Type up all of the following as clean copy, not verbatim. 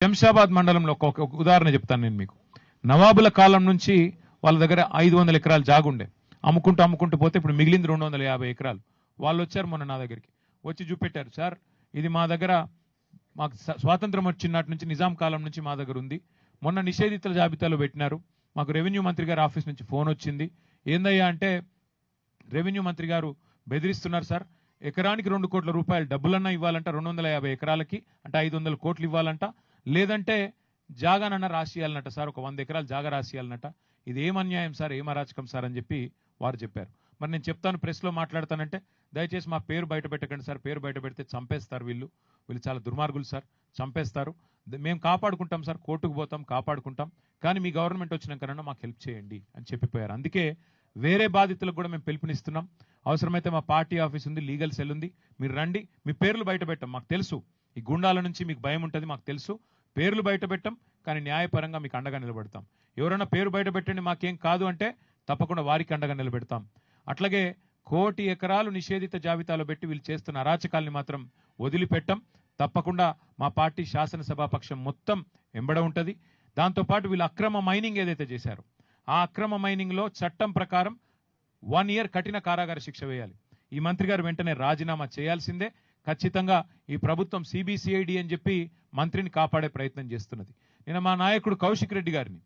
శంషాబాద్ మండలంలో ఒక ఉదాహరణ చెప్తాను నేను మీకు. నవాబుల కాలం నుంచి వాళ్ళ దగ్గర 500 ఎకరాలు జాగుండే, అమ్ముకుంటూ పోతే ఇప్పుడు మిగిలింది 250 ఎకరాలు. వాళ్ళు వచ్చారు మొన్న నా దగ్గరికి, వచ్చి చూపెట్టారు, సార్ ఇది మా దగ్గర, మాకు స్వాతంత్రం వచ్చినట్టు నుంచి నిజాం కాలం నుంచి మా దగ్గర ఉంది, మొన్న నిషేధితుల జాబితాలో పెట్టినారు, మాకు రెవెన్యూ మంత్రి గారి ఆఫీస్ నుంచి ఫోన్ వచ్చింది, ఏందయ్యా అంటే రెవెన్యూ మంత్రి గారు బెదిరిస్తున్నారు సార్, ఎకరానికి 2 కోట్ల రూపాయలు డబ్బులన్నా ఇవ్వాలంట, 250 ఎకరాలకి అంటే 500 కోట్లు ఇవ్వాలంట, లేదంటే జాగానన్నా రాసియాలన్నట సార్, ఒక 100 ఎకరాలు జాగా రాసియాలన్నట. ఇది ఏం అన్యాయం సార్, ఏం అరాచకం సార్ అని చెప్పి వారు చెప్పారు. మరి నేను చెప్తాను, ప్రెస్లో మాట్లాడతానంటే దయచేసి మా పేరు బయట పెట్టకండి సార్, పేరు బయట పెడితే చంపేస్తారు, వీళ్ళు చాలా దుర్మార్గులు సార్, చంపేస్తారు, మేము కాపాడుకుంటాం సార్, కోర్టుకు పోతాం, కాపాడుకుంటాం, కానీ మీ గవర్నమెంట్ వచ్చినాకన్నా మాకు హెల్ప్ చేయండి అని చెప్పిపోయారు. అందుకే వేరే బాధితులకు కూడా మేము పిలుపునిస్తున్నాం. అవసరమైతే మా పార్టీ ఆఫీస్ ఉంది, లీగల్ సెల్ ఉంది, మీరు రండి, మీ పేర్లు బయట పెట్టాం, మాకు తెలుసు ఈ గుండాల నుంచి మీకు భయం ఉంటుంది, మాకు తెలుసు, పేర్లు బయట పెట్టాం, కానీ న్యాయపరంగా మీకు అండగా నిలబెడతాం. ఎవరైనా పేరు బయట పెట్టండి మాకేం కాదు అంటే తప్పకుండా వారికి అండగా నిలబెడతాం. అట్లాగే 1 కోటి ఎకరాలు నిషేధిత జాబితాలో పెట్టి వీళ్ళు చేస్తున్న అరాచకాల్ని మాత్రం వదిలిపెట్టం. తప్పకుండా మా పార్టీ శాసనసభాపక్షం మొత్తం ఎంబడ ఉంటుంది. దాంతోపాటు వీళ్ళు అక్రమ మైనింగ్ ఏదైతే చేశారో ఆ అక్రమ మైనింగ్లో చట్టం ప్రకారం 1 ఇయర్ కఠిన కారాగార శిక్ష వేయాలి. ఈ మంత్రి గారు వెంటనే రాజీనామా చేయాల్సిందే. ఖచ్చితంగా ఈ ప్రభుత్వం సిబిసిఐడి అని చెప్పి మంత్రిని కాపాడే ప్రయత్నం చేస్తున్నది. నిన్న మా నాయకుడు కౌశిక్ రెడ్డి గారిని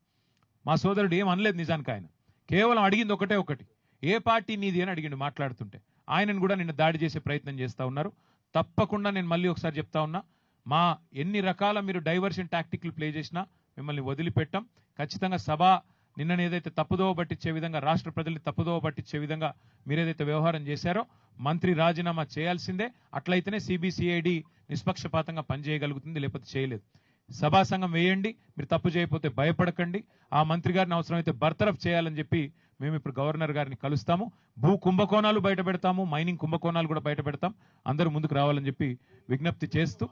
మా సోదరుడు ఏం అనలేదు, నిజానికి ఆయన కేవలం అడిగింది ఒకటి, ఏ పార్టీ నీది అని అడిగిండు మాట్లాడుతుంటే. ఆయనను కూడా నిన్న దాడి చేసే ప్రయత్నం చేస్తూ ఉన్నారు. తప్పకుండా నేను మళ్ళీ ఒకసారి చెప్తా ఉన్నా, మా ఎన్ని రకాల మీరు డైవర్షన్ టాక్టిక్లు ప్లే చేసినా మిమ్మల్ని వదిలిపెట్టాం. ఖచ్చితంగా సభ నిన్న ఏదైతే తప్పుదోవ పట్టించే విధంగా, రాష్ట్ర ప్రజల్ని తప్పుదోవ పట్టించే విధంగా మీరేదైతే వ్యవహారం చేశారో మంత్రి రాజీనామా చేయాల్సిందే. అట్లయితేనే సిబిసిఐడి నిష్పక్షపాతంగా పనిచేయగలుగుతుంది, లేకపోతే చేయలేదు. సభా సంఘం వేయండి, మీరు తప్పు చేయకపోతే భయపడకండి. ఆ మంత్రి గారిని అవసరమైతే బర్తరఫ్ చేయాలని చెప్పి మేము ఇప్పుడు గవర్నర్ గారిని కలుస్తాము. భూ కుంభకోణాలు బయట పెడతాము, మైనింగ్ కుంభకోణాలు కూడా బయట పెడతాం. అందరూ ముందుకు రావాలని చెప్పి విజ్ఞప్తి చేస్తూ,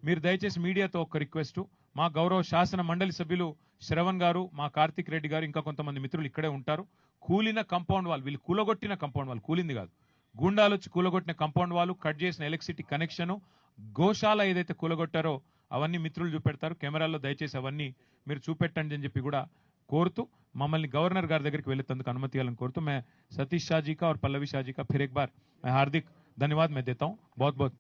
మీరు దయచేసి మీడియాతో ఒక రిక్వెస్ట్, మా గౌరవ శాసన మండలి సభ్యులు శ్రవణ్ గారు, మా కార్తిక్ రెడ్డి గారు, ఇంకా కొంతమంది మిత్రులు ఇక్కడే ఉంటారు. కూలిన కంపౌండ్ వాల్, వీళ్ళు కూలగొట్టిన కంపౌండ్ వాల్, కూలింది కాదు, గూండాలు వచ్చి కూలగొట్టిన కంపౌండ్ వాళ్ళు, కట్ చేసిన ఎలక్ట్రిసిటీ కనెక్షను, గోశాల ఏదైతే కూలగొట్టారో అవన్నీ మిత్రులు చూపెడతారు. కెమెరాల్లో దయచేసి అవన్నీ మీరు చూపెట్టండి అని చెప్పి కూడా కోరుతూ, మమ్మల్ని గవర్నర్ గారి దగ్గరికి వెళ్ళేందుకు అనుమతి ఇవ్వాలని కోరుతూ, मैं सतीश शाह जी का और पल्लवी शाह जी का फिर एक बार मैं हार्दिक धन्यवाद मैं देता हूँ. बहुत बहुत